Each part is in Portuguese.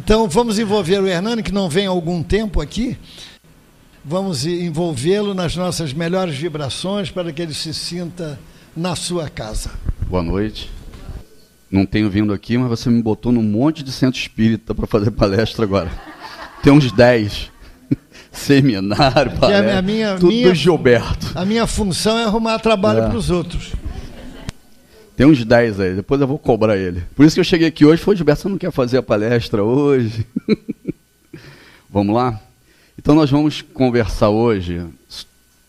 Então, vamos envolver o Hernani, que não vem há algum tempo aqui. Vamos envolvê-lo nas nossas melhores vibrações para que ele se sinta na sua casa. Boa noite. Não tenho vindo aqui, mas você me botou num monte de centro espírita para fazer palestra agora. Tem uns 10. Seminário, palestra, tudo do Gilberto. A minha função é arrumar trabalho para os outros. Tem uns 10 aí, depois eu vou cobrar ele. Por isso que eu cheguei aqui hoje, foi, Gilberto, você não quer fazer a palestra hoje? Vamos lá? Então nós vamos conversar hoje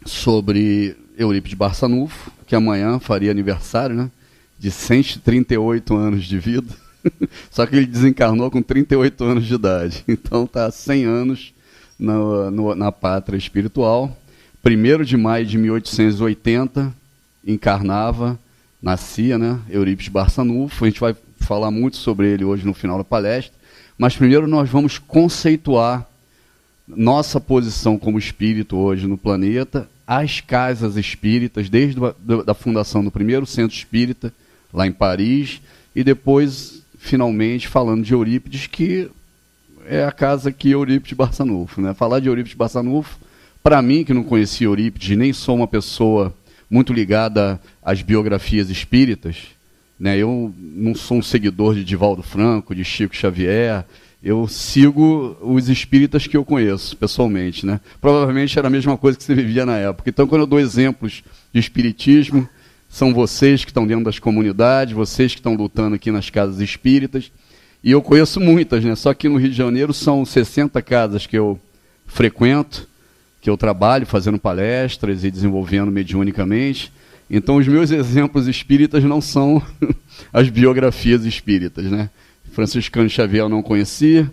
sobre Eurípides Barçanufo, que amanhã faria aniversário, né, de 138 anos de vida. Só que ele desencarnou com 38 anos de idade. Então está há 100 anos na pátria espiritual. 1º de maio de 1880, encarnava, nascia, né, Eurípides Barçanufo. A gente vai falar muito sobre ele hoje no final da palestra, mas primeiro nós vamos conceituar nossa posição como espírito hoje no planeta, as casas espíritas, desde a fundação do primeiro centro espírita, lá em Paris, e depois, finalmente, falando de Eurípides, que é a casa que Eurípides Barçanufo, né? Falar de Eurípides Barçanufo, para mim, que não conhecia Eurípides, nem sou uma pessoa muito ligada às biografias espíritas, né? Eu não sou um seguidor de Divaldo Franco, de Chico Xavier, eu sigo os espíritas que eu conheço, pessoalmente, né? Provavelmente era a mesma coisa que você vivia na época. Então, quando eu dou exemplos de espiritismo, são vocês que estão dentro das comunidades, vocês que estão lutando aqui nas casas espíritas, e eu conheço muitas, né? Só que no Rio de Janeiro são 60 casas que eu frequento, que eu trabalho fazendo palestras e desenvolvendo mediunicamente. Então, os meus exemplos espíritas não são as biografias espíritas, né? Franciscano Xavier eu não conhecia,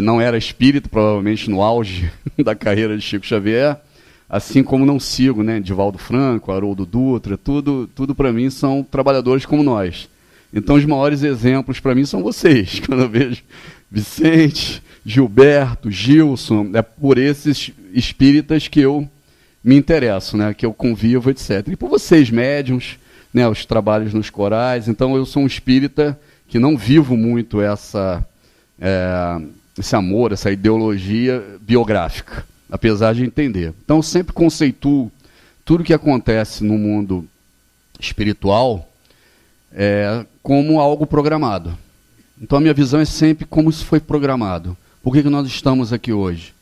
não era espírita, provavelmente no auge da carreira de Chico Xavier, assim como não sigo, né, Divaldo Franco, Haroldo Dutra, tudo para mim são trabalhadores como nós. Então os maiores exemplos para mim são vocês, quando eu vejo Vicente, Gilberto, Gilson, é por esses espíritas que eu me interesso, né, que eu convivo, etc. E por vocês, médiuns, né, os trabalhos nos corais. Então eu sou um espírita que não vivo muito esse amor, essa ideologia biográfica, apesar de entender. Então, eu sempre conceituo tudo que acontece no mundo espiritual como algo programado. Então, a minha visão é sempre como isso foi programado. Por que nós estamos aqui hoje?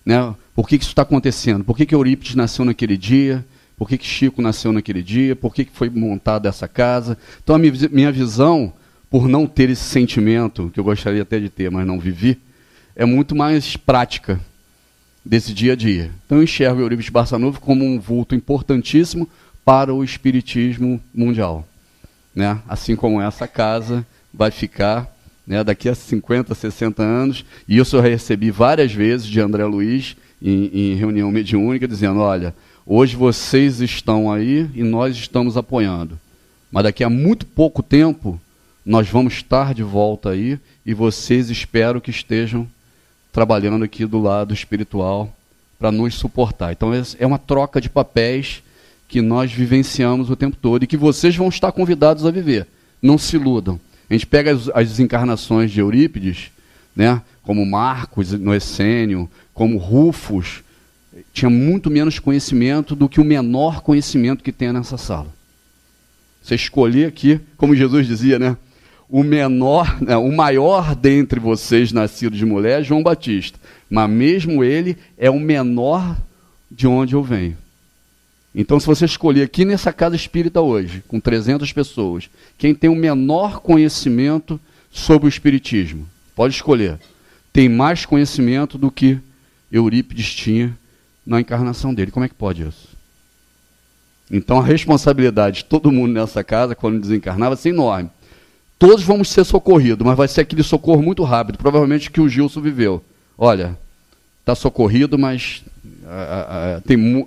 Né? Por que isso está acontecendo? Por que Eurípides nasceu naquele dia? Por que Chico nasceu naquele dia? Por que foi montada essa casa? Então, a minha visão, por não ter esse sentimento, que eu gostaria até de ter, mas não vivi, é muito mais prática desse dia a dia. Então eu enxergo Eurípides Barçanufo como um vulto importantíssimo para o espiritismo mundial, né? Assim como essa casa vai ficar, né, daqui a 50, 60 anos, e isso eu recebi várias vezes de André Luiz em reunião mediúnica, dizendo, olha, hoje vocês estão aí e nós estamos apoiando, mas daqui a muito pouco tempo nós vamos estar de volta aí e vocês espero que estejam trabalhando aqui do lado espiritual para nos suportar. Então é uma troca de papéis que nós vivenciamos o tempo todo e que vocês vão estar convidados a viver. Não se iludam. A gente pega as desencarnações de Eurípides, né, como Marcos no Essênio, como Rufus, tinha muito menos conhecimento do que o menor conhecimento que tem nessa sala. Você escolher aqui, como Jesus dizia, né, o maior dentre vocês nascido de mulher é João Batista, mas mesmo ele é o menor de onde eu venho. Então, se você escolher aqui nessa casa espírita hoje, com 300 pessoas, quem tem o menor conhecimento sobre o espiritismo, pode escolher. Tem mais conhecimento do que Eurípides tinha na encarnação dele. Como é que pode isso? Então, a responsabilidade de todo mundo nessa casa, quando desencarnar, vai ser enorme. Todos vamos ser socorridos, mas vai ser aquele socorro muito rápido, provavelmente que o Gilson viveu. Olha, está socorrido, mas tem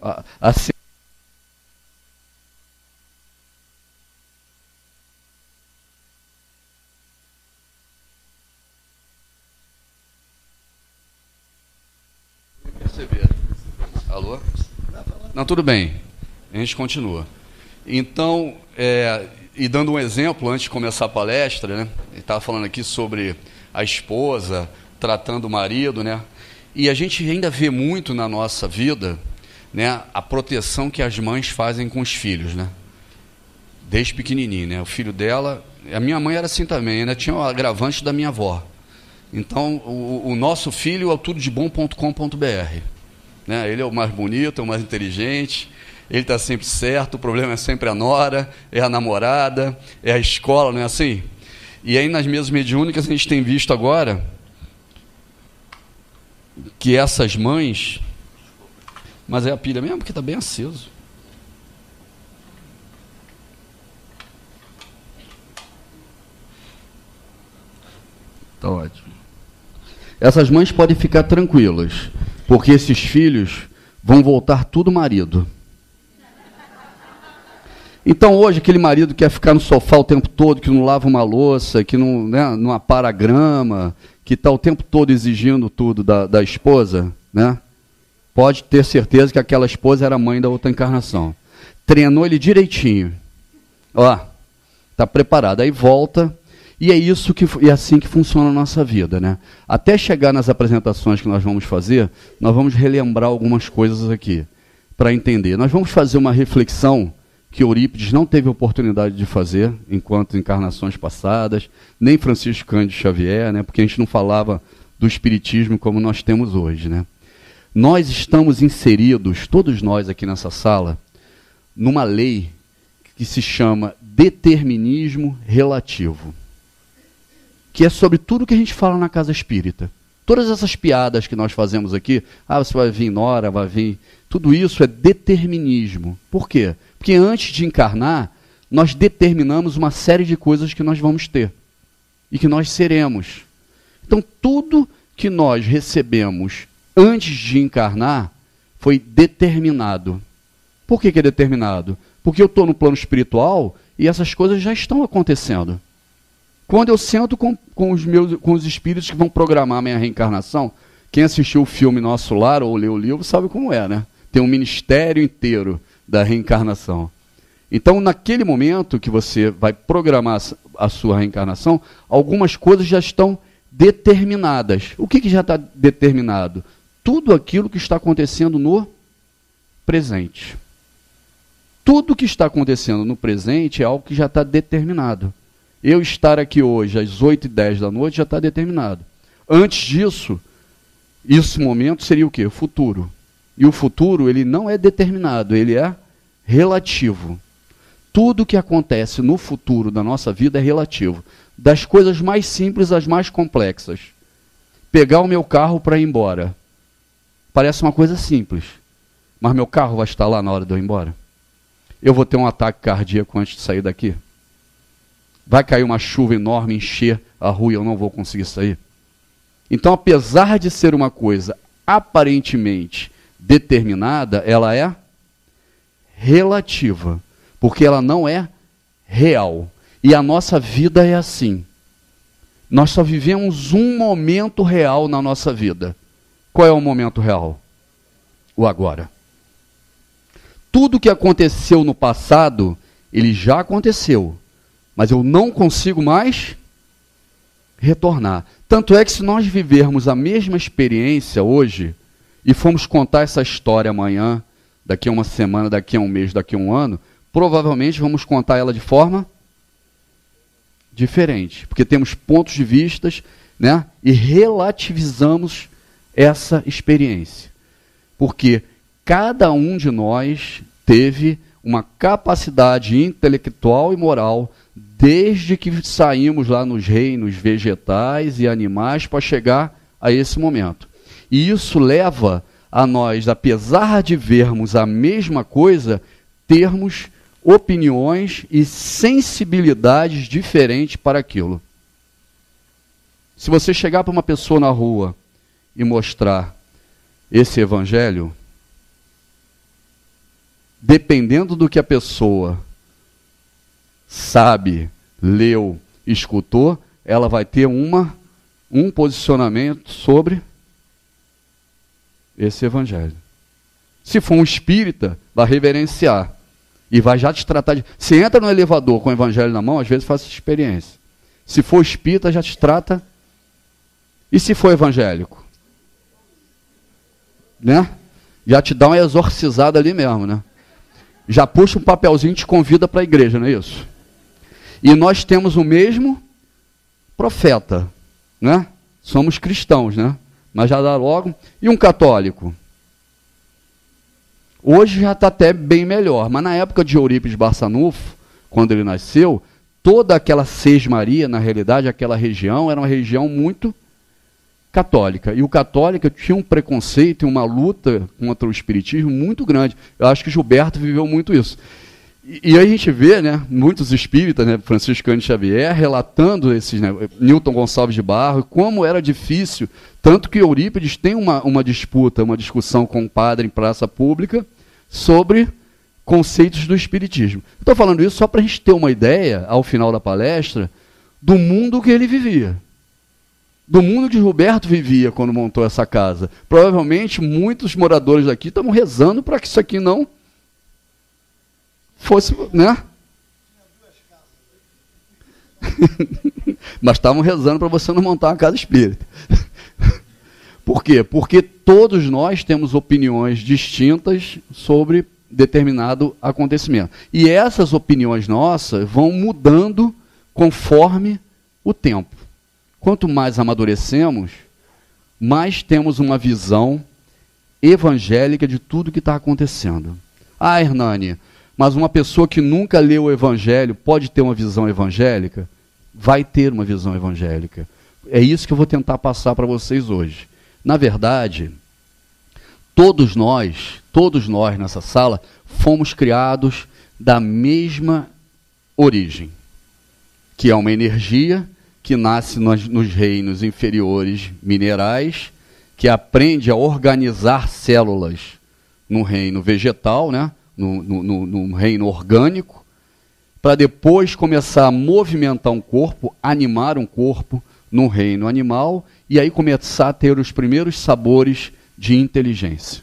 Alô? Não, tudo bem. A gente continua. Então, e dando um exemplo, antes de começar a palestra, né, ele estava falando aqui sobre a esposa tratando o marido, né? E a gente ainda vê muito na nossa vida, né, a proteção que as mães fazem com os filhos, né? Desde pequenininho, né? O filho dela, a minha mãe era assim também, ainda tinha o agravante da minha avó. Então, o nosso filho é o tudodebom.com.br, né? Ele é o mais bonito, é o mais inteligente, ele está sempre certo, o problema é sempre a nora, é a namorada, é a escola, não é assim? E aí nas mesas mediúnicas a gente tem visto agora que essas mães... Mas é a pilha mesmo, porque está bem aceso. Está ótimo. Essas mães podem ficar tranquilas, porque esses filhos vão voltar tudo marido. Então hoje aquele marido que quer ficar no sofá o tempo todo, que não lava uma louça, que não, né, não apara a grama, que está o tempo todo exigindo tudo da esposa, né? Pode ter certeza que aquela esposa era mãe da outra encarnação. Treinou ele direitinho. Ó, está preparado. Aí volta, e é isso que é assim que funciona a nossa vida, né? Até chegar nas apresentações que nós vamos fazer, nós vamos relembrar algumas coisas aqui, para entender. Nós vamos fazer uma reflexão que Eurípides não teve oportunidade de fazer enquanto encarnações passadas, nem Francisco Cândido Xavier, né? Porque a gente não falava do espiritismo como nós temos hoje, né? Nós estamos inseridos, todos nós aqui nessa sala, numa lei que se chama determinismo relativo, que é sobre tudo que a gente fala na casa espírita. Todas essas piadas que nós fazemos aqui, você vai vir nora, vai vir... Tudo isso é determinismo. Por quê? Porque antes de encarnar, nós determinamos uma série de coisas que nós vamos ter e que nós seremos. Então, tudo que nós recebemos antes de encarnar, foi determinado. Por que é determinado? Porque eu estou no plano espiritual e essas coisas já estão acontecendo. Quando eu sento com os espíritos que vão programar a minha reencarnação, quem assistiu o filme Nosso Lar ou leu o livro sabe como é, né? Tem um ministério inteiro da reencarnação. Então, naquele momento que você vai programar a sua reencarnação, algumas coisas já estão determinadas. O que já está determinado? Tudo aquilo que está acontecendo no presente. Tudo que está acontecendo no presente é algo que já está determinado. Eu estar aqui hoje às 8h10 da noite já está determinado. Antes disso, esse momento seria o quê? O futuro. E o futuro, ele não é determinado, ele é relativo. Tudo que acontece no futuro da nossa vida é relativo. Das coisas mais simples às mais complexas. Pegar o meu carro para ir embora. Parece uma coisa simples, mas meu carro vai estar lá na hora de eu ir embora? Eu vou ter um ataque cardíaco antes de sair daqui? Vai cair uma chuva enorme, encher a rua e eu não vou conseguir sair? Então, apesar de ser uma coisa aparentemente determinada, ela é relativa, porque ela não é real. E a nossa vida é assim. Nós só vivemos um momento real na nossa vida. Qual é o momento real? O agora. Tudo que aconteceu no passado, ele já aconteceu, mas eu não consigo mais retornar. Tanto é que se nós vivermos a mesma experiência hoje, e formos contar essa história amanhã, daqui a uma semana, daqui a um mês, daqui a um ano, provavelmente vamos contar ela de forma diferente, porque temos pontos de vistas, né, e relativizamos essa experiência. Porque cada um de nós teve uma capacidade intelectual e moral desde que saímos lá nos reinos vegetais e animais para chegar a esse momento. E isso leva a nós, apesar de vermos a mesma coisa, termos opiniões e sensibilidades diferentes para aquilo. Se você chegar para uma pessoa na rua e mostrar esse evangelho, dependendo do que a pessoa sabe, leu, escutou, ela vai ter um posicionamento sobre esse evangelho. Se for um espírita, vai reverenciar e vai já te tratar de... Se entra no elevador com o evangelho na mão, às vezes faz essa experiência. Se for espírita, já te trata E se for evangélico? Né? Já te dá uma exorcizada ali mesmo, né? Já puxa um papelzinho e te convida para a igreja, não é isso? E nós temos o mesmo profeta, né? Somos cristãos, né? Mas já dá logo. E um católico? Hoje já está até bem melhor, mas na época de Eurípides Barçanufo, quando ele nasceu, toda aquela Sesmaria, na realidade, aquela região, era uma região muito católica. E o católico tinha um preconceito e uma luta contra o espiritismo muito grande. Eu acho que Gilberto viveu muito isso. E aí a gente vê, né, muitos espíritas, né, Francisco Cândido Xavier, relatando esses, né, Newton Gonçalves de Barros, como era difícil, tanto que Eurípides tem uma disputa, uma discussão com um padre em praça pública sobre conceitos do espiritismo. Estou falando isso só para a gente ter uma ideia, ao final da palestra, do mundo que ele vivia. Do mundo que Gilberto vivia quando montou essa casa. Provavelmente muitos moradores daqui estavam rezando para que isso aqui não fosse, né? Mas estavam rezando para você não montar uma casa espírita. Por quê? Porque todos nós temos opiniões distintas sobre determinado acontecimento. E essas opiniões nossas vão mudando conforme o tempo. Quanto mais amadurecemos, mais temos uma visão evangélica de tudo que está acontecendo. Ah, Hernani, mas uma pessoa que nunca leu o Evangelho pode ter uma visão evangélica? Vai ter uma visão evangélica. É isso que eu vou tentar passar para vocês hoje. Na verdade, todos nós nessa sala, fomos criados da mesma origem, que é uma energia que nasce nos reinos inferiores minerais, que aprende a organizar células no reino vegetal, né? no reino orgânico, para depois começar a movimentar um corpo, animar um corpo no reino animal, e aí começar a ter os primeiros sabores de inteligência.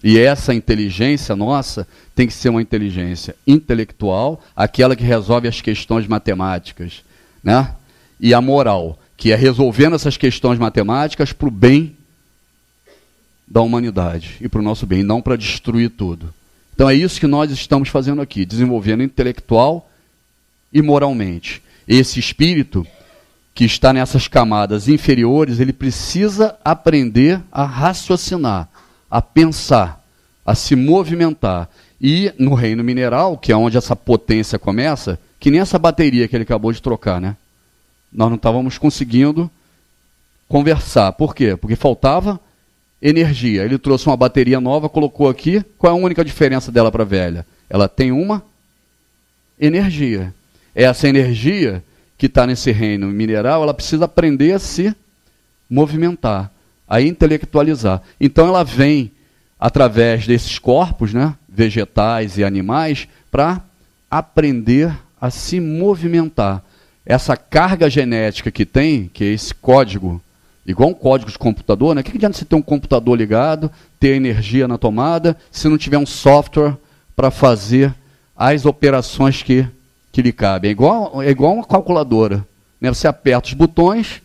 E essa inteligência nossa tem que ser uma inteligência intelectual, aquela que resolve as questões matemáticas, né? E a moral, que é resolvendo essas questões matemáticas para o bem da humanidade e para o nosso bem, não para destruir tudo. Então é isso que nós estamos fazendo aqui, desenvolvendo intelectual e moralmente. Esse espírito que está nessas camadas inferiores, ele precisa aprender a raciocinar, a pensar, a se movimentar. E no reino mineral, que é onde essa potência começa, que nem essa bateria que ele acabou de trocar, né? Nós não estávamos conseguindo conversar. Por quê? Porque faltava energia. Ele trouxe uma bateria nova, colocou aqui. Qual é a única diferença dela para a velha? Ela tem uma energia. Essa energia que está nesse reino mineral, ela precisa aprender a se movimentar, a intelectualizar. Então ela vem através desses corpos, né, vegetais e animais, para aprender a se movimentar. Essa carga genética que tem, que é esse código, igual um código de computador, né? O que adianta você ter um computador ligado, ter energia na tomada, se não tiver um software para fazer as operações que lhe cabem? É igual uma calculadora, né? Você aperta os botões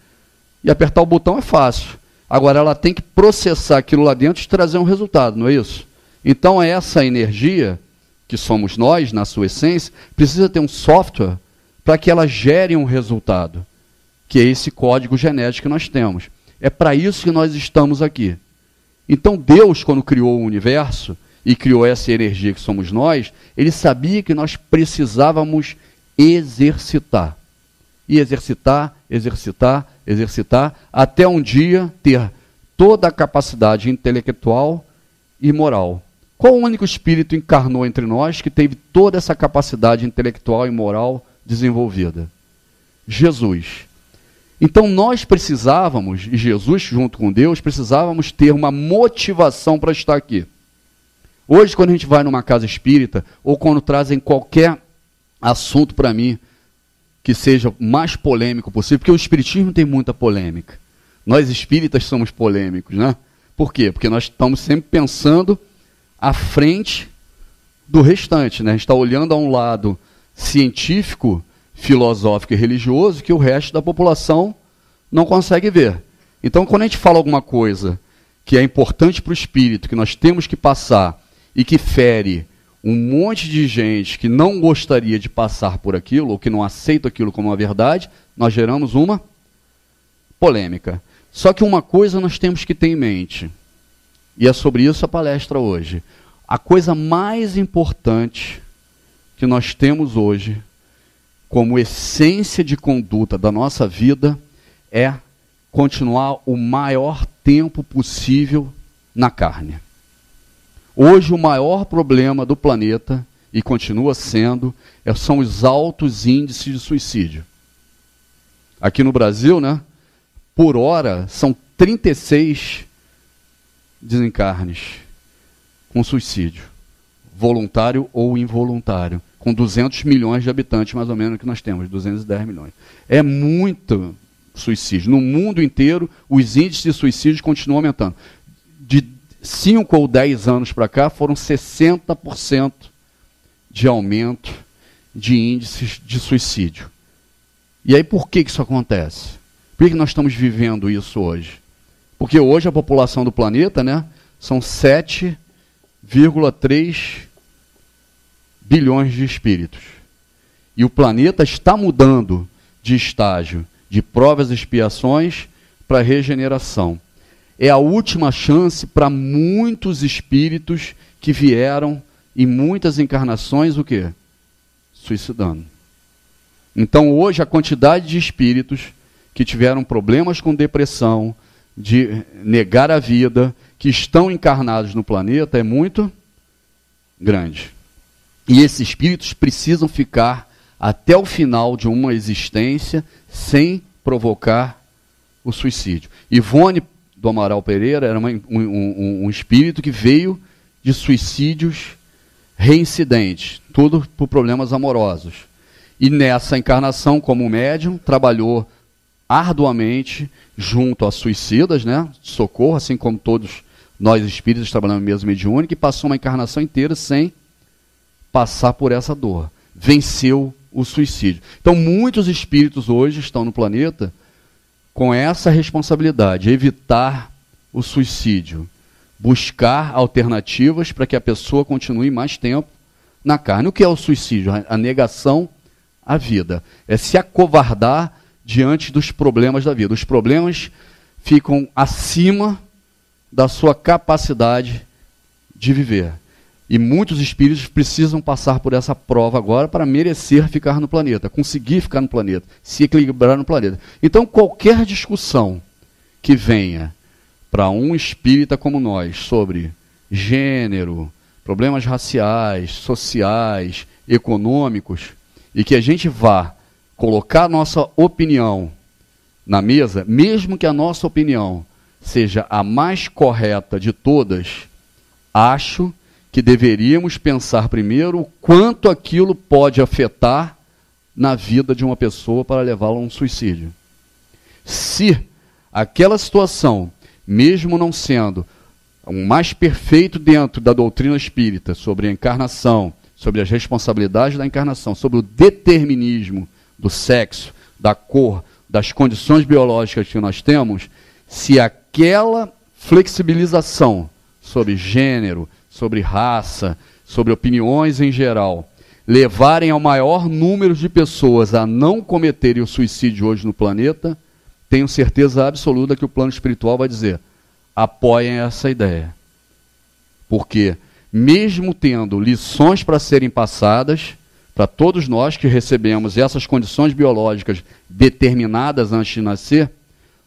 e apertar o botão é fácil. Agora ela tem que processar aquilo lá dentro e trazer um resultado, não é isso? Então essa energia, que somos nós, na sua essência, precisa ter um software para que ela gere um resultado, que é esse código genético que nós temos. É para isso que nós estamos aqui. Então Deus, quando criou o universo e criou essa energia que somos nós, ele sabia que nós precisávamos exercitar. E exercitar, exercitar, exercitar, até um dia ter toda a capacidade intelectual e moral. Qual o único espírito encarnou entre nós que teve toda essa capacidade intelectual e moral desenvolvida? Jesus. Então nós precisávamos, e Jesus junto com Deus, precisávamos ter uma motivação para estar aqui. Hoje, quando a gente vai numa casa espírita, ou quando trazem qualquer assunto para mim, que seja o mais polêmico possível, porque o espiritismo tem muita polêmica. Nós espíritas somos polêmicos, né? Por quê? Porque nós estamos sempre pensando à frente do restante, né? A gente está olhando a um lado científico, filosófico e religioso que o resto da população não consegue ver. Então, quando a gente fala alguma coisa que é importante para o espírito, que nós temos que passar e que fere um monte de gente que não gostaria de passar por aquilo, ou que não aceita aquilo como uma verdade, nós geramos uma polêmica. Só que uma coisa nós temos que ter em mente, e é sobre isso a palestra hoje. A coisa mais importante que nós temos hoje, como essência de conduta da nossa vida, é continuar o maior tempo possível na carne. Hoje o maior problema do planeta, e continua sendo, são os altos índices de suicídio. Aqui no Brasil, né, por hora, são 36 desencarnes com suicídio, voluntário ou involuntário, com 200 milhões de habitantes, mais ou menos, que nós temos, 210 milhões. É muito suicídio. No mundo inteiro, os índices de suicídio continuam aumentando. De 5 ou 10 anos para cá, foram 60% de aumento de índices de suicídio. E aí, por que isso acontece? Por que nós estamos vivendo isso hoje? Porque hoje a população do planeta, né, são 7,3 bilhões de espíritos. E o planeta está mudando de estágio, de provas e expiações para regeneração. É a última chance para muitos espíritos que vieram em muitas encarnações, o quê? Suicidando. Então hoje a quantidade de espíritos que tiveram problemas com depressão, de negar a vida, que estão encarnados no planeta é muito grande. E esses espíritos precisam ficar até o final de uma existência sem provocar o suicídio. Ivone do Amaral Pereira era um espírito que veio de suicídios reincidentes, tudo por problemas amorosos. E nessa encarnação, como médium, trabalhou arduamente junto a suicidas, né, de socorro, assim como todos nós espíritos trabalhamos mesmo mediúnico, e passou uma encarnação inteira sem passar por essa dor. Venceu o suicídio. Então, muitos espíritos hoje estão no planeta com essa responsabilidade, evitar o suicídio, buscar alternativas para que a pessoa continue mais tempo na carne. O que é o suicídio? A negação à vida. É se acovardar diante dos problemas da vida. Os problemas ficam acima da sua capacidade de viver. E muitos espíritos precisam passar por essa prova agora para merecer ficar no planeta, conseguir ficar no planeta, se equilibrar no planeta. Então, qualquer discussão que venha para um espírita como nós sobre gênero, problemas raciais, sociais, econômicos, e que a gente vá colocar nossa opinião na mesa, mesmo que a nossa opinião seja a mais correta de todas, acho que deveríamos pensar primeiro o quanto aquilo pode afetar na vida de uma pessoa para levá-la a um suicídio. Se aquela situação, mesmo não sendo o mais perfeito dentro da doutrina espírita sobre a encarnação, sobre as responsabilidades da encarnação, sobre o determinismo do sexo, da cor, das condições biológicas que nós temos, se aquela flexibilização sobre gênero, sobre raça, sobre opiniões em geral, levarem ao maior número de pessoas a não cometerem o suicídio hoje no planeta, tenho certeza absoluta que o plano espiritual vai dizer: apoiem essa ideia. Porque, mesmo tendo lições para serem passadas, para todos nós que recebemos essas condições biológicas determinadas antes de nascer,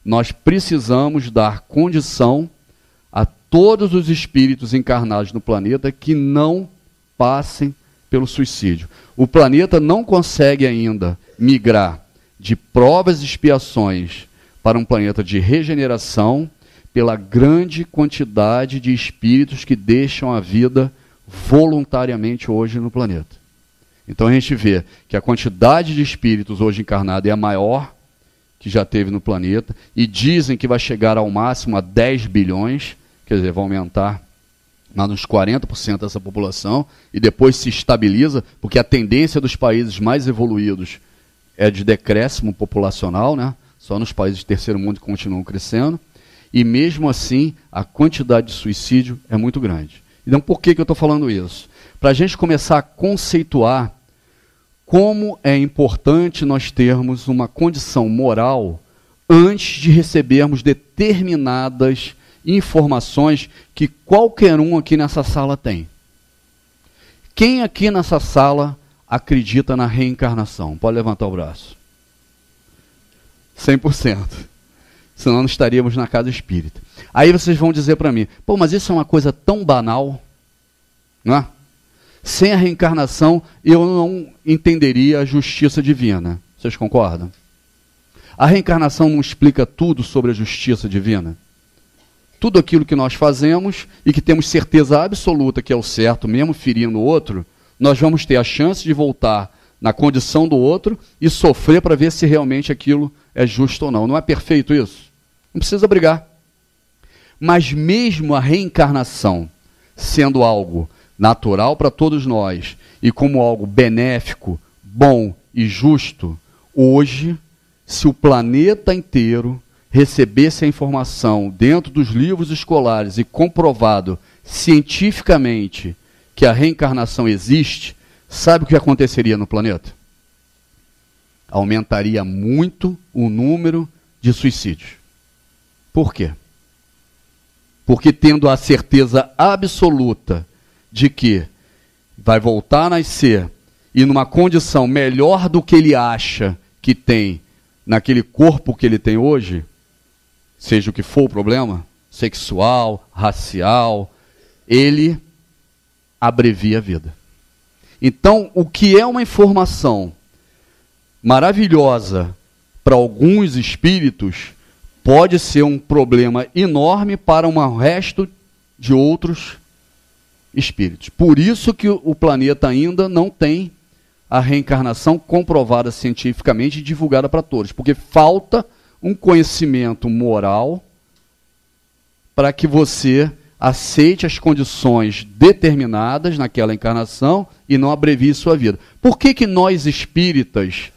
nós precisamos dar condição a todos os espíritos encarnados no planeta que não passem pelo suicídio. O planeta não consegue ainda migrar de provas e expiações para um planeta de regeneração pela grande quantidade de espíritos que deixam a vida voluntariamente hoje no planeta. Então a gente vê que a quantidade de espíritos hoje encarnados é a maior que já teve no planeta, e dizem que vai chegar ao máximo a 10 bilhões, quer dizer, vai aumentar uns 40% dessa população, e depois se estabiliza, porque a tendência dos países mais evoluídos é de decréscimo populacional, né? só nos países de terceiro mundo que continuam crescendo, e mesmo assim a quantidade de suicídio é muito grande. Então por que eu estou falando isso? Para a gente começar a conceituar como é importante nós termos uma condição moral antes de recebermos determinadas informações que qualquer um aqui nessa sala tem. Quem aqui nessa sala acredita na reencarnação? Pode levantar o braço. 100%. Senão não estaríamos na casa espírita. Aí vocês vão dizer para mim, pô, mas isso é uma coisa tão banal, não é? Sem a reencarnação, eu não entenderia a justiça divina. Vocês concordam? A reencarnação não explica tudo sobre a justiça divina? Tudo aquilo que nós fazemos e que temos certeza absoluta que é o certo, mesmo ferindo o outro, nós vamos ter a chance de voltar na condição do outro e sofrer para ver se realmente aquilo é justo ou não. Não é perfeito isso? Não precisa brigar. Mas mesmo a reencarnação sendo algo natural para todos nós e como algo benéfico, bom e justo, hoje, se o planeta inteiro recebesse a informação dentro dos livros escolares e comprovado cientificamente que a reencarnação existe, sabe o que aconteceria no planeta? Aumentaria muito o número de suicídios. Por quê? Porque tendo a certeza absoluta de que vai voltar a nascer e numa condição melhor do que ele acha que tem naquele corpo que ele tem hoje, seja o que for o problema, sexual, racial, ele abrevia a vida. Então, o que é uma informação maravilhosa para alguns espíritos pode ser um problema enorme para um resto de outros espíritos. Por isso que o planeta ainda não tem a reencarnação comprovada cientificamente e divulgada para todos, porque falta um conhecimento moral para que você aceite as condições determinadas naquela encarnação e não abrevie sua vida. Por que nós espíritas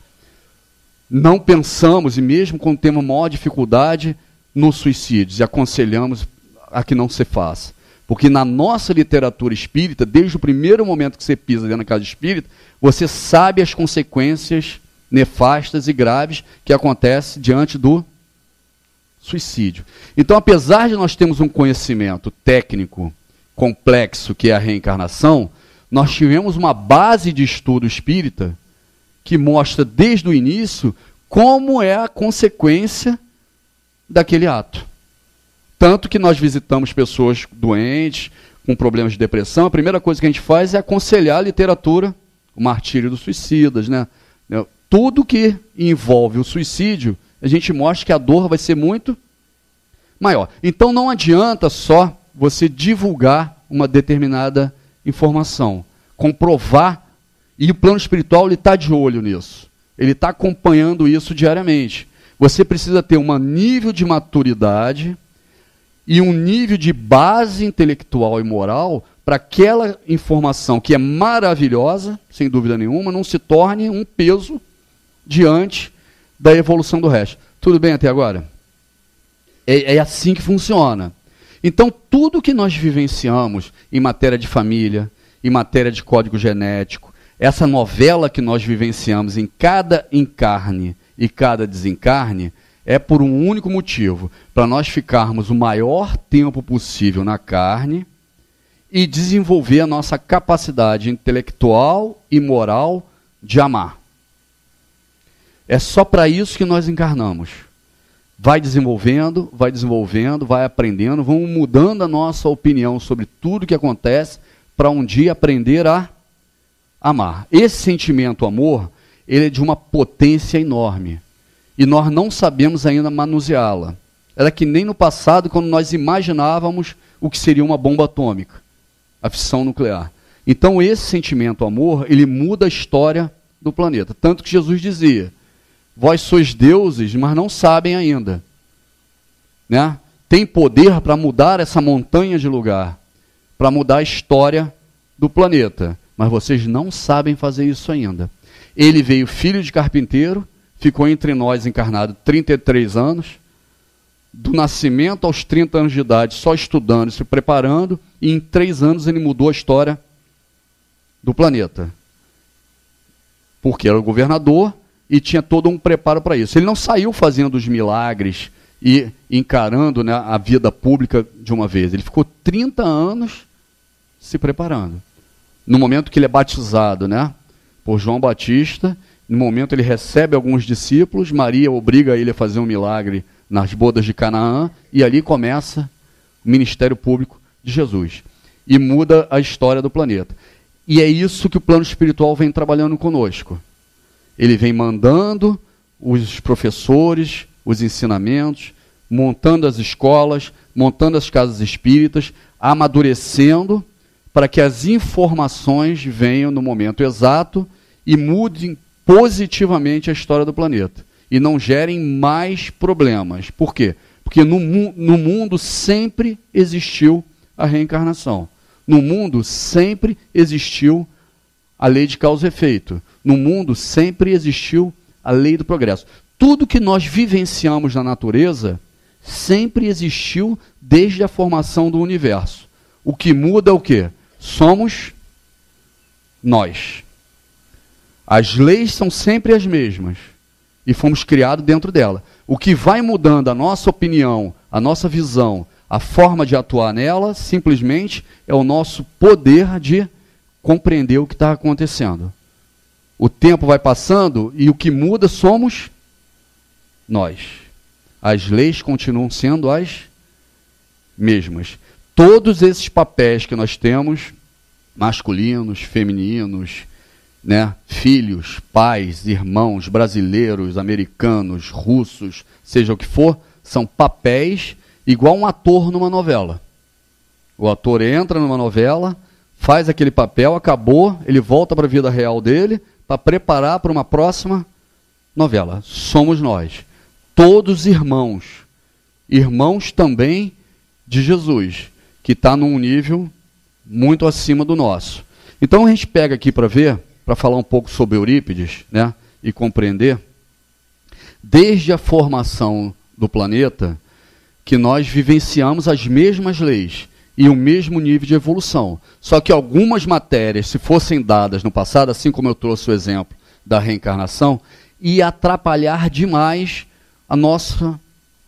não pensamos, e mesmo quando temos maior dificuldade, no suicídio e aconselhamos a que não se faça? Porque na nossa literatura espírita, desde o primeiro momento que você pisa dentro da casa espírita, você sabe as consequências nefastas e graves que acontecem diante do suicídio. Então, apesar de nós termos um conhecimento técnico complexo, que é a reencarnação, nós tivemos uma base de estudo espírita que mostra desde o início como é a consequência daquele ato. Tanto que nós visitamos pessoas doentes, com problemas de depressão, a primeira coisa que a gente faz é aconselhar a literatura, o martírio dos suicidas, né? Tudo que envolve o suicídio, a gente mostra que a dor vai ser muito maior. Então não adianta só você divulgar uma determinada informação, comprovar, e o plano espiritual está de olho nisso, ele está acompanhando isso diariamente. Você precisa ter um nível de maturidade e um nível de base intelectual e moral para aquela informação que é maravilhosa, sem dúvida nenhuma, não se torne um peso diante da evolução do resto. Tudo bem até agora? É assim que funciona. Então, tudo que nós vivenciamos em matéria de família, em matéria de código genético, essa novela que nós vivenciamos em cada encarne e cada desencarne, é por um único motivo, para nós ficarmos o maior tempo possível na carne e desenvolver a nossa capacidade intelectual e moral de amar. É só para isso que nós encarnamos. Vai desenvolvendo, vai aprendendo, vamos mudando a nossa opinião sobre tudo que acontece para um dia aprender a amar. Esse sentimento amor, ele é de uma potência enorme. E nós não sabemos ainda manuseá-la. Era que nem no passado, quando nós imaginávamos o que seria uma bomba atômica, a fissão nuclear. Então esse sentimento amor, ele muda a história do planeta. Tanto que Jesus dizia, vós sois deuses, mas não sabem ainda. Né? Tem poder para mudar essa montanha de lugar, para mudar a história do planeta. Mas vocês não sabem fazer isso ainda. Ele veio filho de carpinteiro, ficou entre nós encarnado 33 anos, do nascimento aos 30 anos de idade, só estudando, se preparando, e em 3 anos ele mudou a história do planeta. Porque era o governador e tinha todo um preparo para isso. Ele não saiu fazendo os milagres e encarando, né, a vida pública de uma vez. Ele ficou 30 anos se preparando. No momento que ele é batizado, né, por João Batista, no momento ele recebe alguns discípulos, Maria obriga ele a fazer um milagre nas bodas de Canaã, e ali começa o ministério público de Jesus. E muda a história do planeta. E é isso que o plano espiritual vem trabalhando conosco. Ele vem mandando os professores, os ensinamentos, montando as escolas, montando as casas espíritas, amadurecendo para que as informações venham no momento exato e mudem positivamente a história do planeta. E não gerem mais problemas. Por quê? Porque no mundo sempre existiu a reencarnação. No mundo sempre existiu a lei de causa e efeito. No mundo sempre existiu a lei do progresso. Tudo que nós vivenciamos na natureza sempre existiu desde a formação do universo. O que muda é o quê? Somos nós. As leis são sempre as mesmas e fomos criados dentro dela. O que vai mudando a nossa opinião, a nossa visão, a forma de atuar nela, simplesmente é o nosso poder de compreender o que está acontecendo. O tempo vai passando e o que muda somos nós. As leis continuam sendo as mesmas. Todos esses papéis que nós temos, masculinos, femininos, né, filhos, pais, irmãos, brasileiros, americanos, russos, seja o que for, são papéis igual um ator numa novela. O ator entra numa novela, faz aquele papel, acabou, ele volta para a vida real dele para preparar para uma próxima novela. Somos nós, todos irmãos, irmãos também de Jesus, que está num nível muito acima do nosso. Então a gente pega aqui para ver, para falar um pouco sobre Eurípides, né, e compreender, desde a formação do planeta, que nós vivenciamos as mesmas leis e o mesmo nível de evolução. Só que algumas matérias, se fossem dadas no passado, assim como eu trouxe o exemplo da reencarnação, ia atrapalhar demais a nossa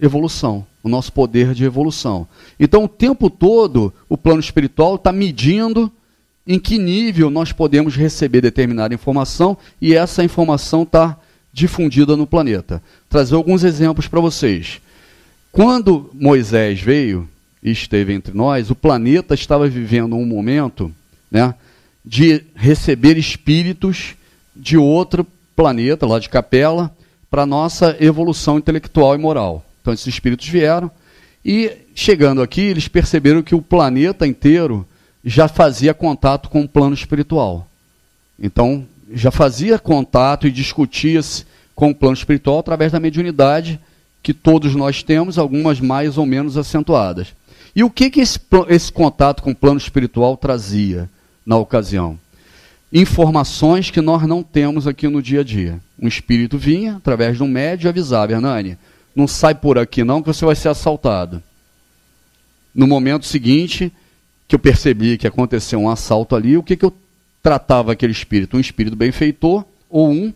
evolução, o nosso poder de evolução. Então, o tempo todo, o plano espiritual está medindo em que nível nós podemos receber determinada informação e essa informação está difundida no planeta. Trazer alguns exemplos para vocês. Quando Moisés veio e esteve entre nós, o planeta estava vivendo um momento, né, de receber espíritos de outro planeta, lá de Capela, para a nossa evolução intelectual e moral. Então esses espíritos vieram e, chegando aqui, eles perceberam que o planeta inteiro já fazia contato com o plano espiritual. Então, já fazia contato e discutia-se com o plano espiritual através da mediunidade que todos nós temos, algumas mais ou menos acentuadas. E o que esse contato com o plano espiritual trazia na ocasião? Informações que nós não temos aqui no dia a dia. Um espírito vinha, através de um médium, e avisava: Hernani, não sai por aqui não, que você vai ser assaltado. No momento seguinte, que eu percebi que aconteceu um assalto ali, o que eu tratava aquele espírito? Um espírito benfeitor ou um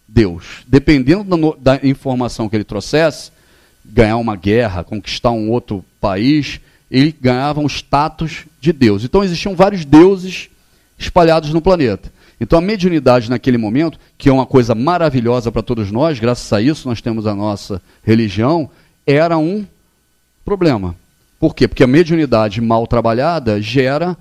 Deus? Dependendo da informação que ele trouxesse, ganhar uma guerra, conquistar um outro país, ele ganhava um status de Deus. Então existiam vários deuses espalhados no planeta. Então a mediunidade naquele momento, que é uma coisa maravilhosa para todos nós, graças a isso nós temos a nossa religião, era um problema. Por quê? Porque a mediunidade mal trabalhada gera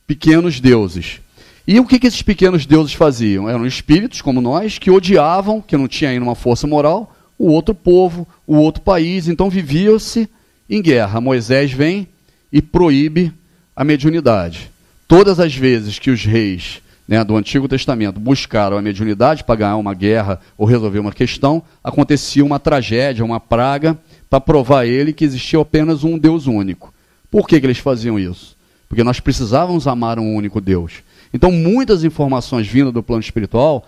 pequenos deuses. E o que esses pequenos deuses faziam? Eram espíritos como nós, que odiavam, que não tinha ainda uma força moral, o outro povo, o outro país. Então vivia-se em guerra. Moisés vem e proíbe a mediunidade. Todas as vezes que os reis, né, do Antigo Testamento buscaram a mediunidade para ganhar uma guerra ou resolver uma questão, acontecia uma tragédia, uma praga, para provar a ele que existia apenas um Deus único. Por que eles faziam isso? Porque nós precisávamos amar um único Deus. Então, muitas informações vindas do plano espiritual,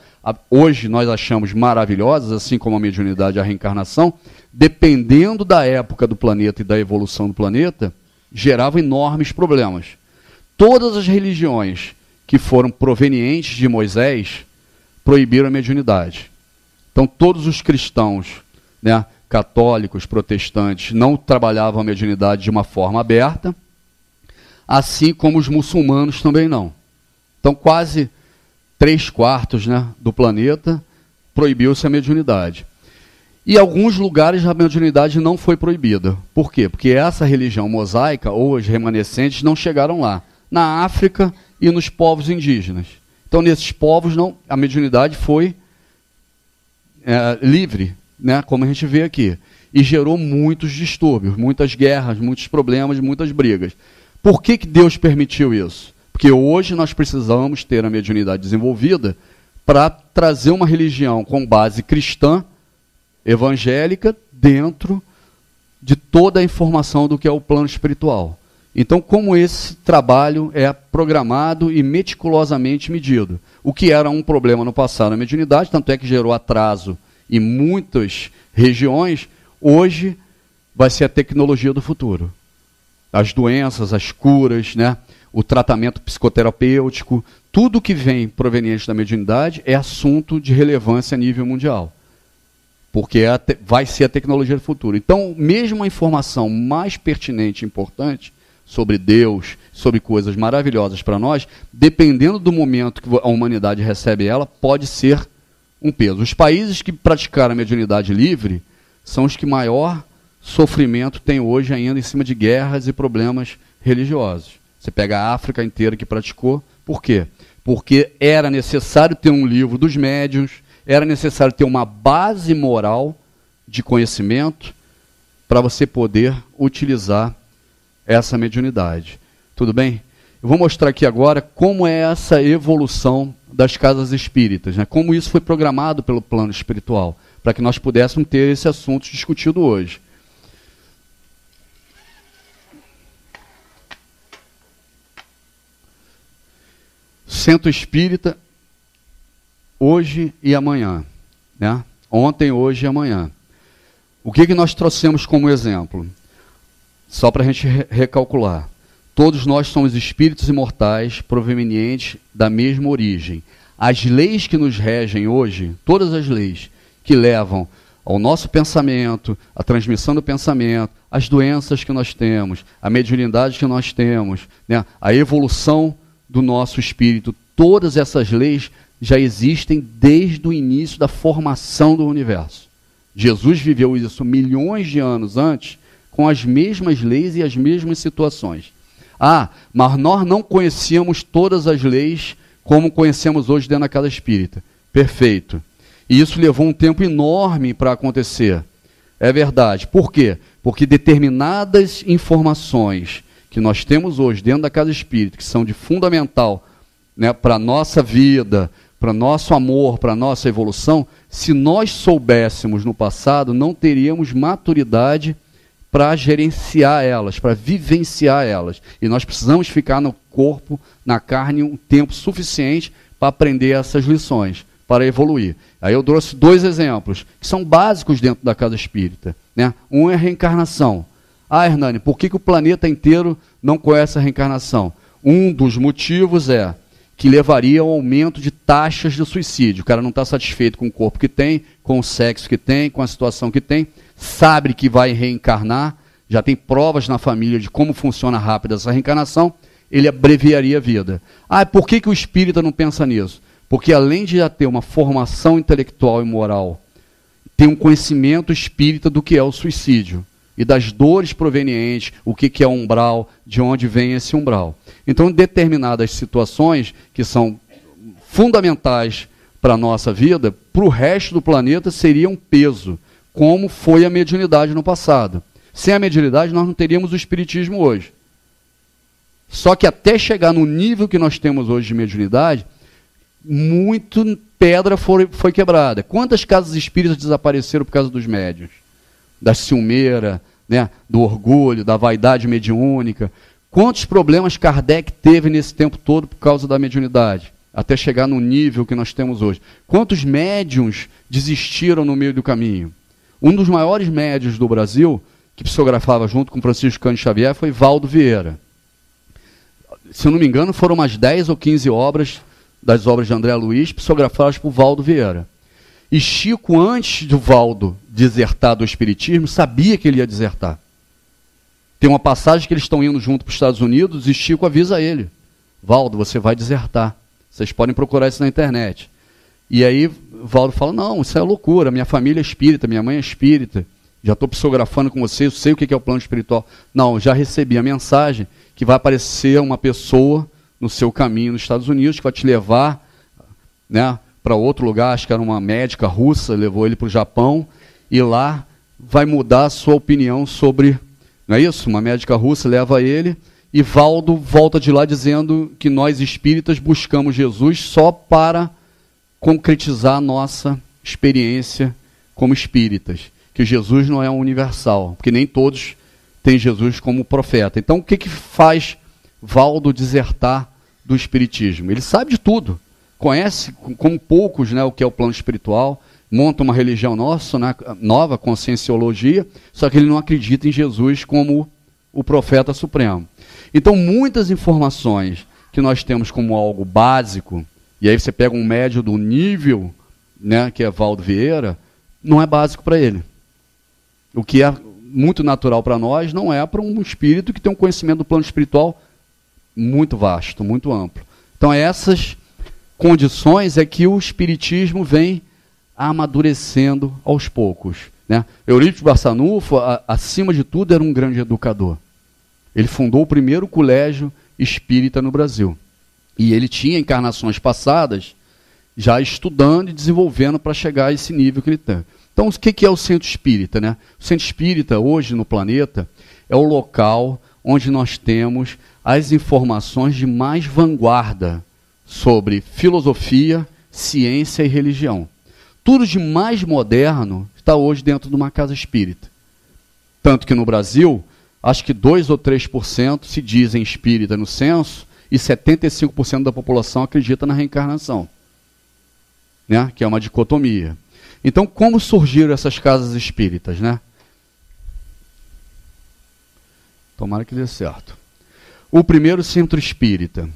hoje nós achamos maravilhosas, assim como a mediunidade e a reencarnação, dependendo da época do planeta e da evolução do planeta, geravam enormes problemas. Todas as religiões que foram provenientes de Moisés proibiram a mediunidade. Então, todos os cristãos, né, católicos, protestantes, não trabalhavam a mediunidade de uma forma aberta, assim como os muçulmanos também não. Então, quase 3/4, né, do planeta proibiu-se a mediunidade. E em alguns lugares a mediunidade não foi proibida. Por quê? Porque essa religião mosaica, ou os remanescentes, não chegaram lá. Na África e nos povos indígenas. Então, nesses povos, a mediunidade foi livre, né, como a gente vê aqui. E gerou muitos distúrbios, muitas guerras, muitos problemas, muitas brigas. Por que Deus permitiu isso? Porque hoje nós precisamos ter a mediunidade desenvolvida para trazer uma religião com base cristã, evangélica, dentro de toda a informação do que é o plano espiritual. Então, como esse trabalho é programado e meticulosamente medido. O que era um problema no passado na mediunidade, tanto é que gerou atraso em muitas regiões, hoje vai ser a tecnologia do futuro. As doenças, as curas, né? O tratamento psicoterapêutico, tudo que vem proveniente da mediunidade é assunto de relevância a nível mundial. Porque vai ser a tecnologia do futuro. Então, mesmo a informação mais pertinente e importante sobre Deus, sobre coisas maravilhosas para nós, dependendo do momento que a humanidade recebe ela, pode ser um peso. Os países que praticaram a mediunidade livre são os que maior sofrimento tem hoje ainda em cima de guerras e problemas religiosos. Você pega a África inteira que praticou. Por quê? Porque era necessário ter um livro dos médiuns, era necessário ter uma base moral de conhecimento para você poder utilizar essa mediunidade. Tudo bem? Eu vou mostrar aqui agora como é essa evolução das casas espíritas, né? Como isso foi programado pelo plano espiritual, para que nós pudéssemos ter esse assunto discutido hoje. Centro Espírita, hoje e amanhã, né? Ontem, hoje e amanhã. O que nós trouxemos como exemplo? Só para a gente recalcular. Todos nós somos espíritos imortais provenientes da mesma origem. As leis que nos regem hoje, todas as leis que levam ao nosso pensamento, a transmissão do pensamento, as doenças que nós temos, a mediunidade que nós temos, né? A evolução do nosso espírito, todas essas leis já existem desde o início da formação do universo. Jesus viveu isso milhões de anos antes, com as mesmas leis e as mesmas situações. Mas nós não conhecíamos todas as leis como conhecemos hoje dentro da casa espírita. Perfeito. E isso levou um tempo enorme para acontecer. É verdade. Por quê? Porque determinadas informações que nós temos hoje dentro da casa espírita, que são de fundamental, né, para a nossa vida, para nosso amor, para a nossa evolução, se nós soubéssemos no passado, não teríamos maturidade para gerenciar elas, para vivenciar elas. E nós precisamos ficar no corpo, na carne, um tempo suficiente para aprender essas lições, para evoluir. Aí eu trouxe 2 exemplos, que são básicos dentro da casa espírita, né? Um é a reencarnação. Hernani, por que o planeta inteiro não conhece a reencarnação? Um dos motivos é que levaria ao aumento de taxas de suicídio. O cara não está satisfeito com o corpo que tem, com o sexo que tem, com a situação que tem, sabe que vai reencarnar, já tem provas na família de como funciona rápido essa reencarnação, ele abreviaria a vida. Por que o espírita não pensa nisso? Porque além de já ter uma formação intelectual e moral, tem um conhecimento espírita do que é o suicídio e das dores provenientes, o que é umbral, de onde vem esse umbral. Então, em determinadas situações que são fundamentais para a nossa vida, para o resto do planeta seria um peso, como foi a mediunidade no passado. Sem a mediunidade, nós não teríamos o espiritismo hoje. Só que até chegar no nível que nós temos hoje de mediunidade, muito pedra foi quebrada. Quantas casas espíritas desapareceram por causa dos médiuns? Da ciumeira, né, do orgulho, da vaidade mediúnica. Quantos problemas Kardec teve nesse tempo todo por causa da mediunidade, até chegar no nível que nós temos hoje? Quantos médiuns desistiram no meio do caminho? Um dos maiores médiuns do Brasil, que psicografava junto com Francisco Cândido Xavier, foi Valdo Vieira. Se eu não me engano, foram umas 10 ou 15 obras, das obras de André Luiz, psicografadas por Valdo Vieira. E Chico, antes do Valdo desertar do Espiritismo, sabia que ele ia desertar. Tem uma passagem que eles estão indo junto para os Estados Unidos e Chico avisa ele: Valdo, você vai desertar. Vocês podem procurar isso na internet. E aí Valdo fala: não, isso é loucura, minha família é espírita, minha mãe é espírita, já estou psicografando com você, eu sei o que é o plano espiritual. Não, já recebi a mensagem que vai aparecer uma pessoa no seu caminho nos Estados Unidos que vai te levar, né, para outro lugar. Acho que era uma médica russa, levou ele para o Japão, e lá vai mudar a sua opinião sobre... Não é isso? Uma médica russa leva ele, e Valdo volta de lá dizendo que nós espíritas buscamos Jesus só para concretizar a nossa experiência como espíritas, que Jesus não é universal, porque nem todos têm Jesus como profeta. Então o que faz Valdo desertar do espiritismo? Ele sabe de tudo, conhece como poucos, né, o que é o plano espiritual, monta uma religião nossa, né, nova, conscienciologia, só que ele não acredita em Jesus como o profeta supremo. Então muitas informações que nós temos como algo básico, e aí você pega um médio do nível, né, que é Valdo Vieira, não é básico para ele. O que é muito natural para nós não é para um espírito que tem um conhecimento do plano espiritual muito vasto, muito amplo. Então essas condições é que o espiritismo vem amadurecendo aos poucos, né? Eurípides Barçanufo, acima de tudo, era um grande educador. Ele fundou o primeiro colégio espírita no Brasil. E ele tinha encarnações passadas já estudando e desenvolvendo para chegar a esse nível que ele tem. Então, o que é o centro espírita, né? O centro espírita, hoje no planeta, é o local onde nós temos as informações de mais vanguarda sobre filosofia, ciência e religião. Tudo de mais moderno está hoje dentro de uma casa espírita. Tanto que no Brasil, acho que 2 ou 3% se dizem espírita no censo e 75% da população acredita na reencarnação, né? Que é uma dicotomia. Então, como surgiram essas casas espíritas, né? Tomara que dê certo. O primeiro centro espírita,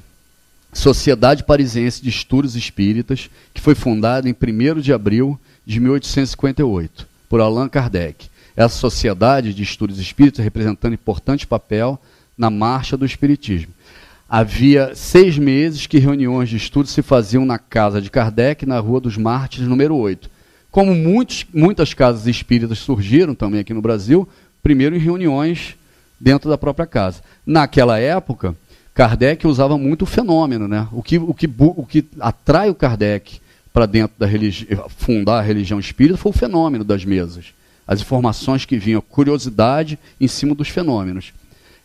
Sociedade Parisiense de Estudos Espíritas, que foi fundada em 1º de abril de 1858, por Allan Kardec. Essa sociedade de estudos espíritas representando importante papel na marcha do espiritismo. Havia 6 meses que reuniões de estudos se faziam na casa de Kardec, na Rua dos Mártires, número 8. Como muitas casas espíritas surgiram também aqui no Brasil, primeiro em reuniões dentro da própria casa. Naquela época, Kardec usava muito o fenômeno, né? O que atrai o Kardec para dentro da fundar a religião espírita foi o fenômeno das mesas. As informações que vinham, curiosidade em cima dos fenômenos.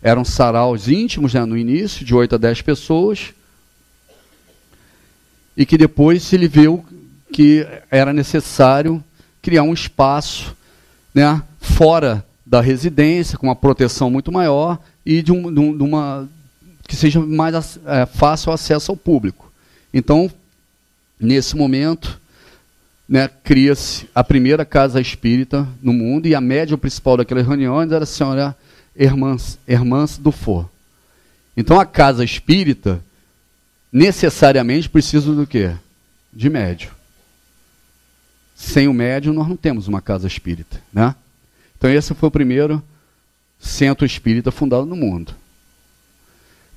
Eram saraus íntimos, né, no início, de 8 a 10 pessoas, e que depois ele viu que era necessário criar um espaço, né, fora da residência, com uma proteção muito maior, e de uma que seja mais fácil acesso ao público. Então, nesse momento, né, cria-se a primeira casa espírita no mundo, e a médium principal daquelas reuniões era a senhora Hermance Dufour. Então, a casa espírita necessariamente precisa do quê? De médium. Sem o médium, nós não temos uma casa espírita, né? Então, esse foi o primeiro centro espírita fundado no mundo.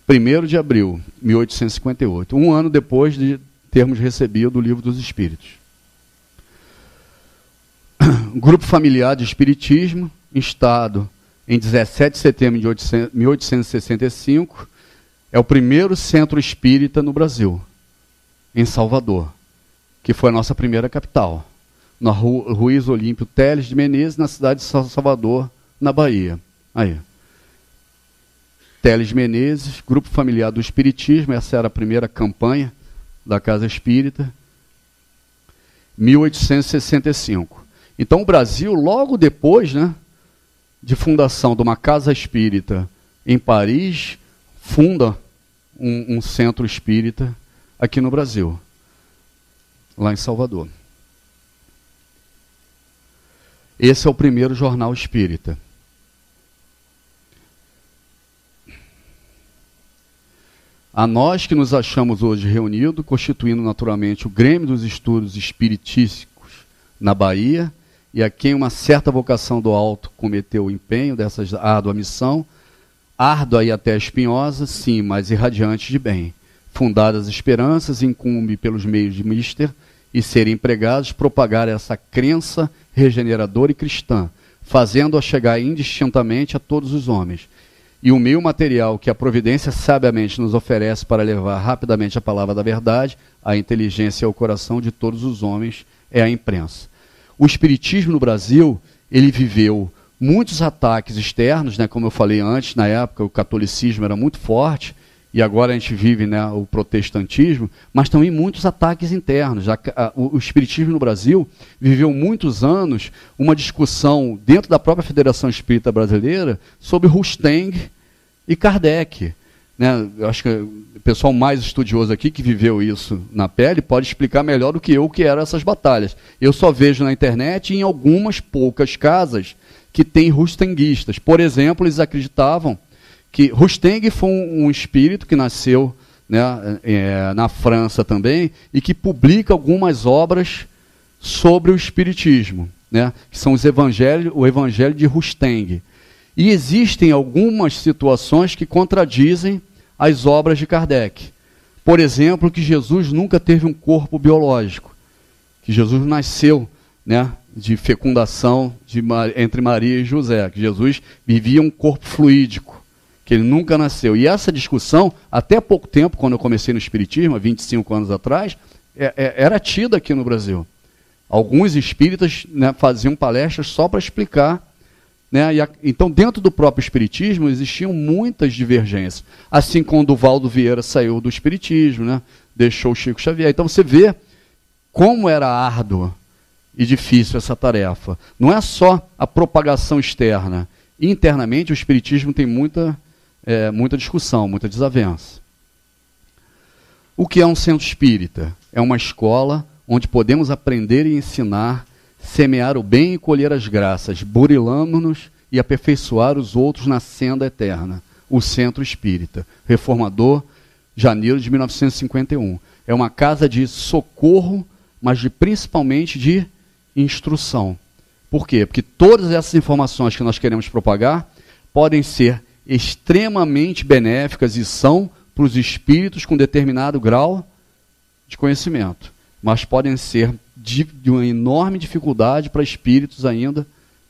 1º de abril de 1858, um ano depois de termos recebido o Livro dos Espíritos. Grupo Familiar de Espiritismo, instado em 17 de setembro de 1865, é o primeiro centro espírita no Brasil, em Salvador, que foi a nossa primeira capital, na Ruiz Olímpio Teles de Menezes, na cidade de Salvador, na Bahia. Aí. Teles de Menezes, Grupo Familiar do Espiritismo, essa era a primeira campanha da Casa Espírita, 1865. Então o Brasil, logo depois, né, de fundação de uma casa espírita em Paris, funda um centro espírita aqui no Brasil, lá em Salvador. Esse é o primeiro jornal espírita. A nós que nos achamos hoje reunidos, constituindo naturalmente o Grêmio dos Estudos Espiritísticos na Bahia, e a quem uma certa vocação do alto cometeu o empenho dessa árdua missão, árdua e até espinhosa, sim, mas irradiante de bem, fundadas esperanças, incumbe pelos meios de mister e serem empregados propagar essa crença regeneradora e cristã, fazendo-a chegar indistintamente a todos os homens. E o meio material que a providência sabiamente nos oferece para levar rapidamente a palavra da verdade, a inteligência e ao coração de todos os homens é a imprensa. O espiritismo no Brasil, ele viveu muitos ataques externos, né, como eu falei antes, na época o catolicismo era muito forte, e agora a gente vive, né, o protestantismo, mas também muitos ataques internos. O espiritismo no Brasil viveu muitos anos uma discussão dentro da própria Federação Espírita Brasileira sobre Rusteng e Kardec. Né? Eu acho que o pessoal mais estudioso aqui, que viveu isso na pele, pode explicar melhor do que eu o que eram essas batalhas. Eu só vejo na internet em algumas poucas casas que tem rustenguistas. Por exemplo, eles acreditavam que Rusteng foi um espírito que nasceu, né, na França também, e que publica algumas obras sobre o espiritismo, né, que são o Evangelho de Rusteng. E existem algumas situações que contradizem as obras de Kardec. Por exemplo, que Jesus nunca teve um corpo biológico, que Jesus nasceu, né, de fecundação entre Maria e José, que Jesus vivia um corpo fluídico, que ele nunca nasceu. E essa discussão, até pouco tempo, quando eu comecei no Espiritismo, há 25 anos atrás, era tida aqui no Brasil. Alguns espíritas, né, faziam palestras só para explicar. Né, então, dentro do próprio Espiritismo, existiam muitas divergências. Assim como o Duvaldo Vieira saiu do Espiritismo, né, deixou o Chico Xavier. Então, você vê como era árdua e difícil essa tarefa. Não é só a propagação externa. Internamente, o Espiritismo tem muita discussão, muita desavença. O que é um centro espírita? É uma escola onde podemos aprender e ensinar, semear o bem e colher as graças, burilamos-nos e aperfeiçoar os outros na senda eterna. O Centro Espírita, Reformador, janeiro de 1951. É uma casa de socorro, mas principalmente de instrução. Por quê? Porque todas essas informações que nós queremos propagar podem ser extremamente benéficas e são para os espíritos com determinado grau de conhecimento, mas podem ser de uma enorme dificuldade para espíritos ainda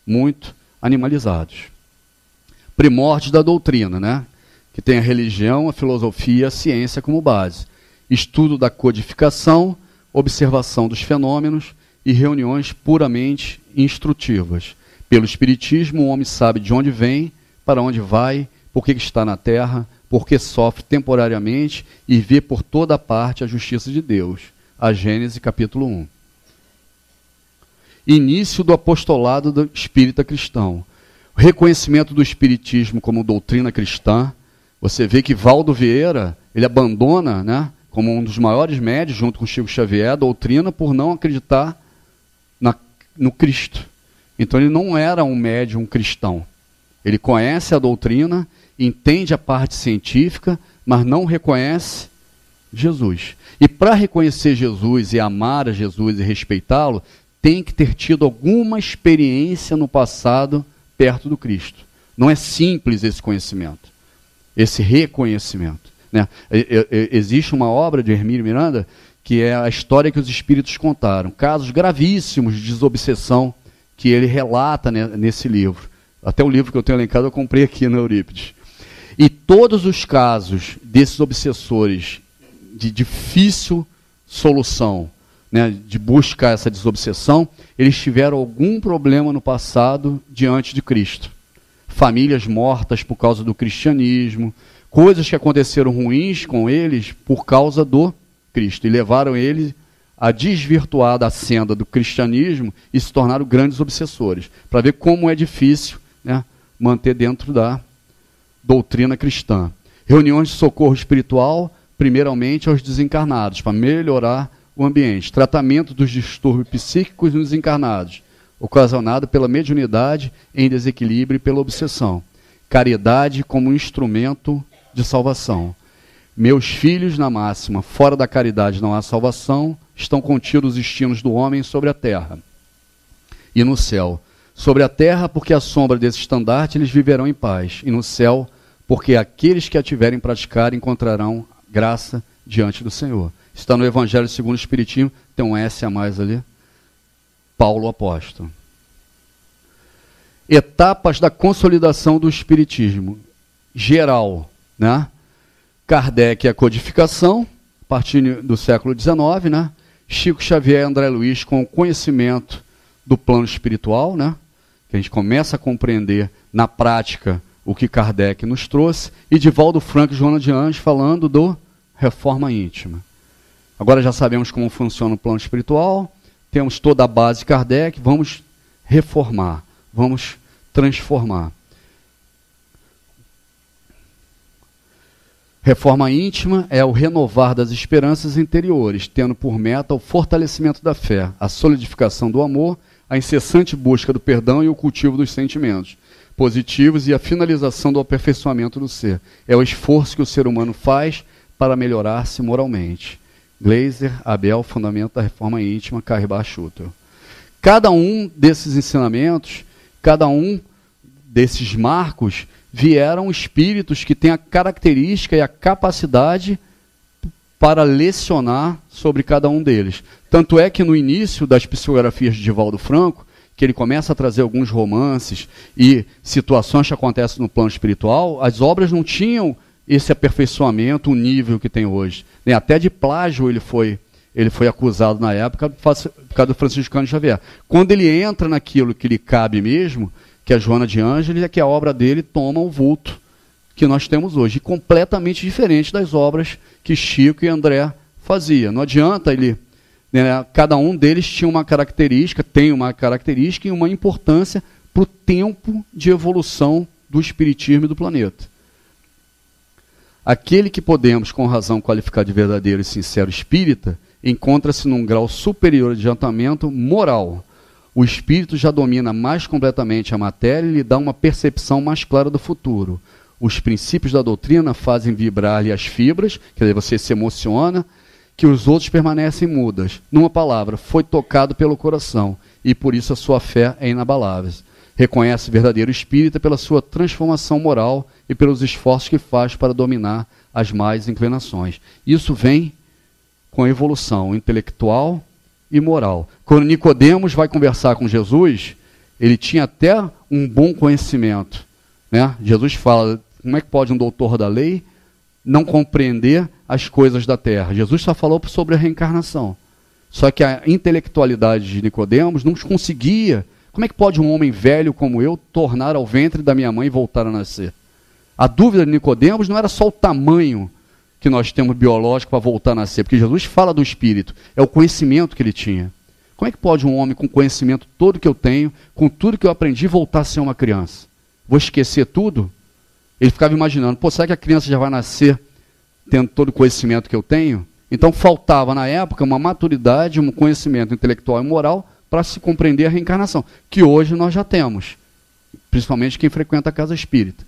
muito animalizados. Primórdios da doutrina, né? Que tem a religião, a filosofia, a ciência como base. Estudo da codificação, observação dos fenômenos e reuniões puramente instrutivas. Pelo Espiritismo, o homem sabe de onde vem, para onde vai, por que está na Terra, por que sofre temporariamente e vê por toda parte a justiça de Deus. A Gênesis, capítulo 1. Início do apostolado do espírita cristão. O reconhecimento do Espiritismo como doutrina cristã. Você vê que Valdo Vieira, ele abandona, né, como um dos maiores médios, junto com Chico Xavier, a doutrina por não acreditar no Cristo. Então ele não era um médium cristão. Ele conhece a doutrina, entende a parte científica, mas não reconhece Jesus. E para reconhecer Jesus e amar a Jesus e respeitá-lo, tem que ter tido alguma experiência no passado perto do Cristo. Não é simples esse conhecimento, esse reconhecimento. Né? Existe uma obra de Hermínio Miranda que é a história que os espíritos contaram, casos gravíssimos de desobsessão que ele relata, né, nesse livro. Até o livro que eu tenho elencado eu comprei aqui na Eurípides. E todos os casos desses obsessores de difícil solução, né, de buscar essa desobsessão, eles tiveram algum problema no passado diante de Cristo. Famílias mortas por causa do cristianismo, coisas que aconteceram ruins com eles por causa do Cristo, e levaram eles a desvirtuar da senda do cristianismo e se tornaram grandes obsessores, para ver como é difícil, né, manter dentro da doutrina cristã. Reuniões de socorro espiritual, primeiramente aos desencarnados, para melhorar o ambiente. Tratamento dos distúrbios psíquicos nos desencarnados, ocasionado pela mediunidade em desequilíbrio e pela obsessão. Caridade como instrumento de salvação. Meus filhos, na máxima, fora da caridade não há salvação, estão contidos os destinos do homem sobre a terra e no céu. Sobre a terra, porque à sombra desse estandarte eles viverão em paz, e no céu, porque aqueles que a tiverem praticado encontrarão graça diante do Senhor. Está no Evangelho segundo o Espiritismo, tem um S a mais ali. Paulo Apóstolo. Etapas da consolidação do Espiritismo. Geral, né? Kardec, a codificação, a partir do século XIX, né? Chico Xavier e André Luiz com o conhecimento do plano espiritual, né? Que a gente começa a compreender na prática o que Kardec nos trouxe, e Divaldo Franco e Joana de Anjos falando do Reforma Íntima. Agora já sabemos como funciona o plano espiritual, temos toda a base de Kardec, vamos reformar, vamos transformar. Reforma íntima é o renovar das esperanças interiores, tendo por meta o fortalecimento da fé, a solidificação do amor, a incessante busca do perdão e o cultivo dos sentimentos positivos e a finalização do aperfeiçoamento do ser. É o esforço que o ser humano faz para melhorar-se moralmente. Glaser, Abel, Fundamento da Reforma Íntima, Carribar Schutter. Cada um desses ensinamentos, cada um desses marcos, vieram espíritos que têm a característica e a capacidade para lecionar sobre cada um deles. Tanto é que no início das psicografias de Divaldo Franco, que ele começa a trazer alguns romances e situações que acontecem no plano espiritual, as obras não tinham esse aperfeiçoamento, o nível que tem hoje. Nem até de plágio ele foi acusado na época por causa do Franciscano Xavier. Quando ele entra naquilo que lhe cabe mesmo, que é a Joana de Ângeles, é que a obra dele toma o vulto que nós temos hoje, e completamente diferente das obras que Chico e André faziam. Não adianta ele... Cada um deles tinha uma característica, tem uma característica e uma importância para o tempo de evolução do espiritismo e do planeta. Aquele que podemos, com razão, qualificar de verdadeiro e sincero espírita, encontra-se num grau superior de adiantamento moral. O espírito já domina mais completamente a matéria e lhe dá uma percepção mais clara do futuro. Os princípios da doutrina fazem vibrar-lhe as fibras, quer dizer, você se emociona, que os outros permanecem mudas. Numa palavra, foi tocado pelo coração, e por isso a sua fé é inabalável. Reconhece o verdadeiro espírita pela sua transformação moral e pelos esforços que faz para dominar as más inclinações. Isso vem com a evolução intelectual e moral. Quando Nicodemos vai conversar com Jesus, ele tinha até um bom conhecimento, né? Jesus fala, como é que pode um doutor da lei não compreender as coisas da terra? Jesus só falou sobre a reencarnação. Só que a intelectualidade de Nicodemos não conseguia. Como é que pode um homem velho como eu tornar ao ventre da minha mãe e voltar a nascer? A dúvida de Nicodemos não era só o tamanho que nós temos biológico para voltar a nascer, porque Jesus fala do espírito, é o conhecimento que ele tinha. Como é que pode um homem com o conhecimento todo que eu tenho, com tudo que eu aprendi, voltar a ser uma criança? Vou esquecer tudo? Ele ficava imaginando, pô, será que a criança já vai nascer tendo todo o conhecimento que eu tenho? Então faltava na época uma maturidade, um conhecimento intelectual e moral para se compreender a reencarnação, que hoje nós já temos, principalmente quem frequenta a casa espírita.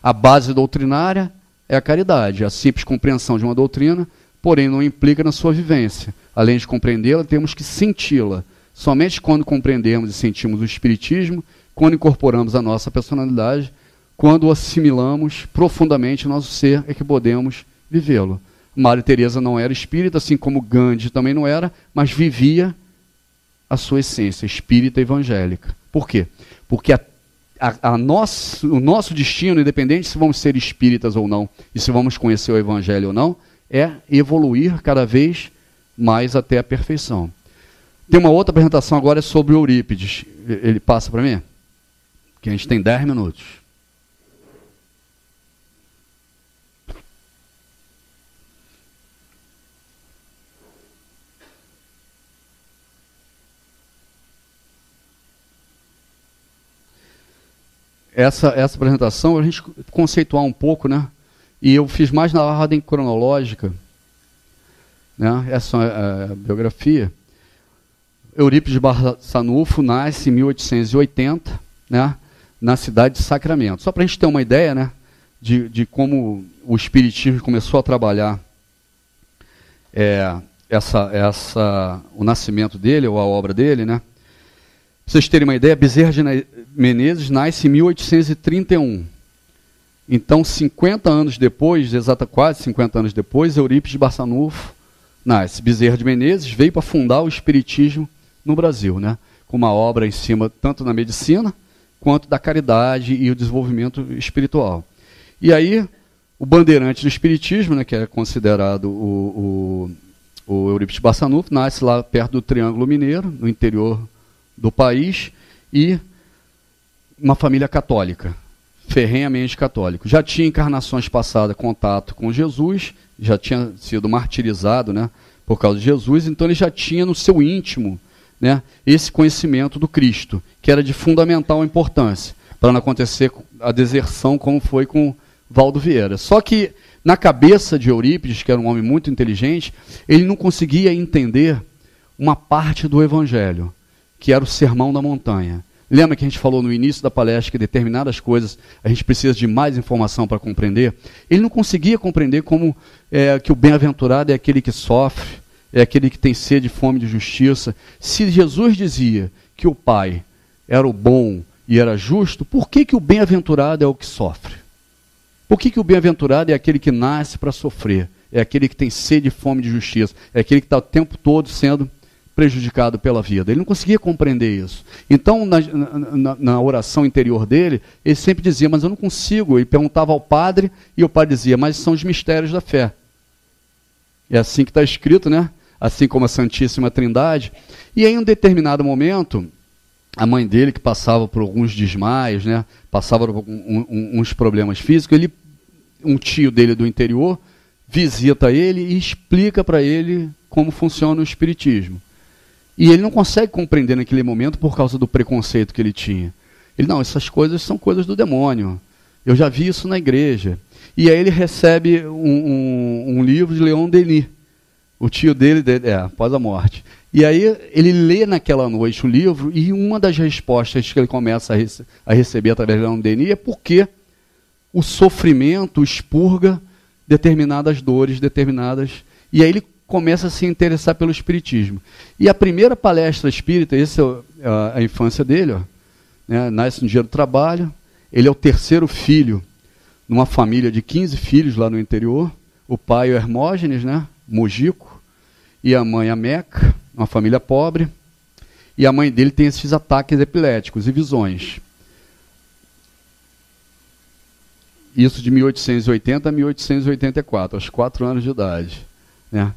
A base doutrinária é a caridade, a simples compreensão de uma doutrina, porém não implica na sua vivência. Além de compreendê-la, temos que senti-la. Somente quando compreendemos e sentimos o espiritismo, quando incorporamos a nossa personalidade, quando o assimilamos profundamente no nosso ser, é que podemos vivê-lo. Maria Teresa não era espírita, assim como Gandhi também não era, mas vivia a sua essência espírita evangélica. Por quê? Porque o nosso destino, independente se vamos ser espíritas ou não, e se vamos conhecer o evangelho ou não, é evoluir cada vez mais até a perfeição. Tem uma outra apresentação agora é sobre Eurípides. Ele passa para mim? Que a gente tem 10 minutos. Essa apresentação, a gente conceituar um pouco, né? E eu fiz mais na ordem cronológica, né? Essa é a biografia. Eurípides Barçanufo nasce em 1880, né? Na cidade de Sacramento. Só para a gente ter uma ideia, né? De como o Espiritismo começou a trabalhar o nascimento dele, ou a obra dele, né? Para vocês terem uma ideia, Bezerra de Menezes nasce em 1831. Então, 50 anos depois, quase 50 anos depois, Eurípides Barçanufo nasce. Bezerra de Menezes veio para fundar o Espiritismo no Brasil, né? Com uma obra em cima tanto da medicina quanto da caridade e o desenvolvimento espiritual. E aí, o bandeirante do Espiritismo, né, que é considerado o Eurípides Barçanufo, nasce lá perto do Triângulo Mineiro, no interior do país, e uma família católica, ferrenhamente católico. Já tinha encarnações passadas contato com Jesus, já tinha sido martirizado, né, por causa de Jesus, então ele já tinha no seu íntimo, né, esse conhecimento do Cristo, que era de fundamental importância, para não acontecer a deserção como foi com Valdo Vieira. Só que na cabeça de Eurípides, que era um homem muito inteligente, ele não conseguia entender uma parte do Evangelho, que era o Sermão da Montanha. Lembra que a gente falou no início da palestra que determinadas coisas a gente precisa de mais informação para compreender? Ele não conseguia compreender como que o bem-aventurado é aquele que sofre, é aquele que tem sede e fome de justiça. Se Jesus dizia que o Pai era o bom e era justo, por que o bem-aventurado é o que sofre? Por que o bem-aventurado é aquele que nasce para sofrer? É aquele que tem sede e fome de justiça. É aquele que está o tempo todo sendo prejudicado pela vida. Ele não conseguia compreender isso. Então, na oração interior dele, ele sempre dizia, mas eu não consigo. Ele perguntava ao padre e o padre dizia, mas são os mistérios da fé. É assim que está escrito, né? Assim como a Santíssima Trindade. E aí, em um determinado momento, a mãe dele, que passava por alguns desmaios, né? Passava por uns problemas físicos, um tio dele do interior visita ele e explica para ele como funciona o Espiritismo. E ele não consegue compreender naquele momento por causa do preconceito que ele tinha. Ele, não, essas coisas são coisas do demônio. Eu já vi isso na igreja. E aí ele recebe um livro de Leon Denis, o tio dele, após a morte. E aí ele lê naquela noite o livro e uma das respostas que ele começa a receber através de Leon Denis é porque o sofrimento expurga determinadas dores, E aí ele começa a se interessar pelo Espiritismo. E a primeira palestra espírita, essa é a infância dele, né, nasce no dia do trabalho, ele é o terceiro filho numa família de 15 filhos lá no interior, o pai é o Hermógenes, né, Mojico, e a mãe a Meca, uma família pobre, e a mãe dele tem esses ataques epiléticos e visões. Isso de 1880 a 1884, aos 4 anos de idade, né.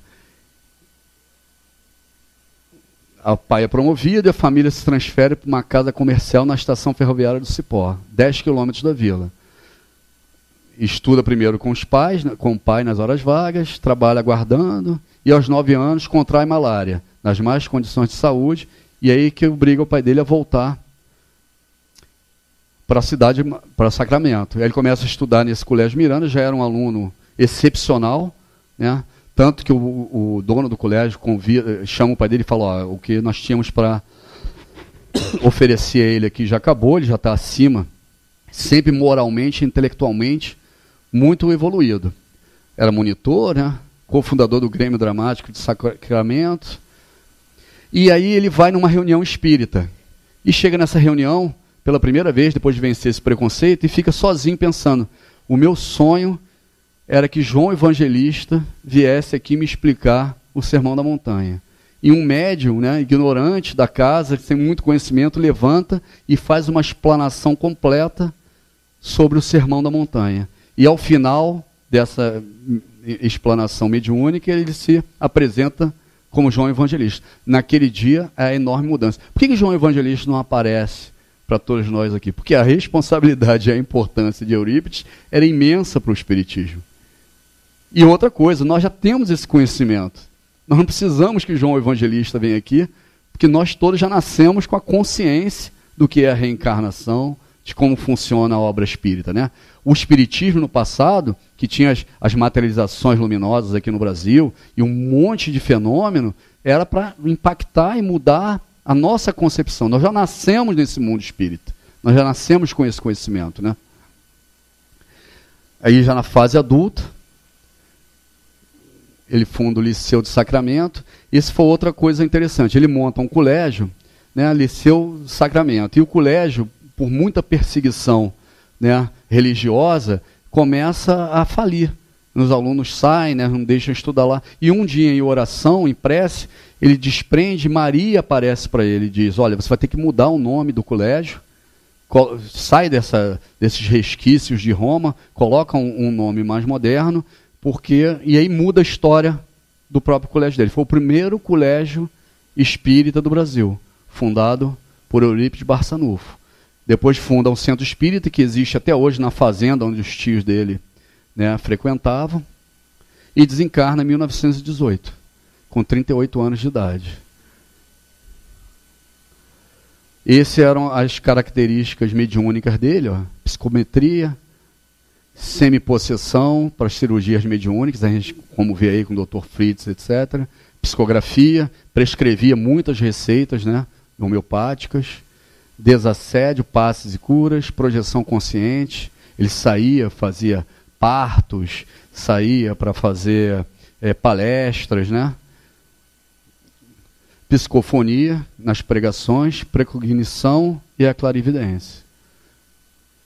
O pai é promovido e a família se transfere para uma casa comercial na estação ferroviária do Cipó, 10 quilômetros da vila. Estuda primeiro com os pais, com o pai nas horas vagas, trabalha aguardando, e aos 9 anos contrai malária, nas más condições de saúde, e aí que obriga o pai dele a voltar para a cidade, para Sacramento. Aí ele começa a estudar nesse Colégio Miranda, já era um aluno excepcional, né? Tanto que o dono do colégio chama o pai dele e fala, ó, o que nós tínhamos para oferecer a ele aqui já acabou, ele já está acima, sempre moralmente, intelectualmente, muito evoluído. Era monitor, né? Cofundador do Grêmio Dramático de Sacramento. E aí ele vai numa reunião espírita. E chega nessa reunião, pela primeira vez, depois de vencer esse preconceito, e fica sozinho pensando, o meu sonho era que João Evangelista viesse aqui me explicar o Sermão da Montanha. E um médium, né, ignorante da casa, sem muito conhecimento, levanta e faz uma explanação completa sobre o Sermão da Montanha. E ao final dessa explanação mediúnica, ele se apresenta como João Evangelista. Naquele dia, é a enorme mudança. Por que João Evangelista não aparece para todos nós aqui? Porque a responsabilidade e a importância de Eurípides era imensa para o Espiritismo. E outra coisa, nós já temos esse conhecimento. Nós não precisamos que João Evangelista venha aqui, porque nós todos já nascemos com a consciência do que é a reencarnação, de como funciona a obra espírita, né? O espiritismo no passado, que tinha as materializações luminosas aqui no Brasil e um monte de fenômeno, era para impactar e mudar a nossa concepção. Nós já nascemos nesse mundo espírita. Nós já nascemos com esse conhecimento, né? Aí já na fase adulta, ele funda o Liceu de Sacramento. Isso foi outra coisa interessante. Ele monta um colégio, né, Liceu Sacramento. E o colégio, por muita perseguição, né, religiosa, começa a falir. Os alunos saem, né, não deixam estudar lá. E um dia, em oração, em prece, ele desprende, Maria aparece para ele e diz: olha, você vai ter que mudar o nome do colégio, sai desses resquícios de Roma, coloca um nome mais moderno, e aí muda a história do próprio colégio dele. Foi o primeiro colégio espírita do Brasil, fundado por Eurípides Barçanufo. Depois funda um centro espírita que existe até hoje na fazenda onde os tios dele, né, frequentavam, e desencarna em 1918, com 38 anos de idade. Essas eram as características mediúnicas dele, ó: psicometria, semipossessão para as cirurgias mediúnicas, a gente, como vê aí com o Dr. Fritz, etc. Psicografia, prescrevia muitas receitas, né, homeopáticas. Desassédio, passes e curas, projeção consciente. Ele saía, fazia partos, saía para fazer palestras, né? Psicofonia nas pregações, precognição e a clarividência.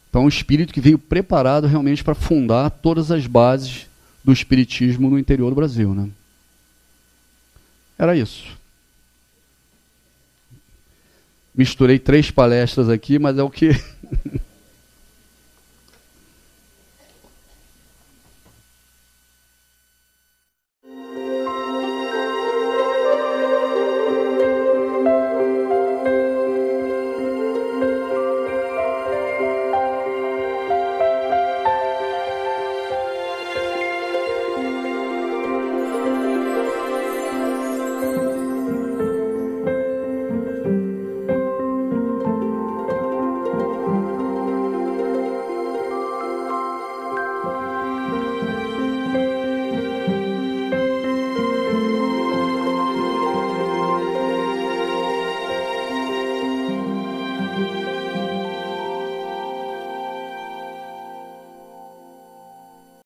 Então, um espírito que veio preparado realmente para fundar todas as bases do espiritismo no interior do Brasil, né? Era isso. Misturei 3 palestras aqui, mas é o que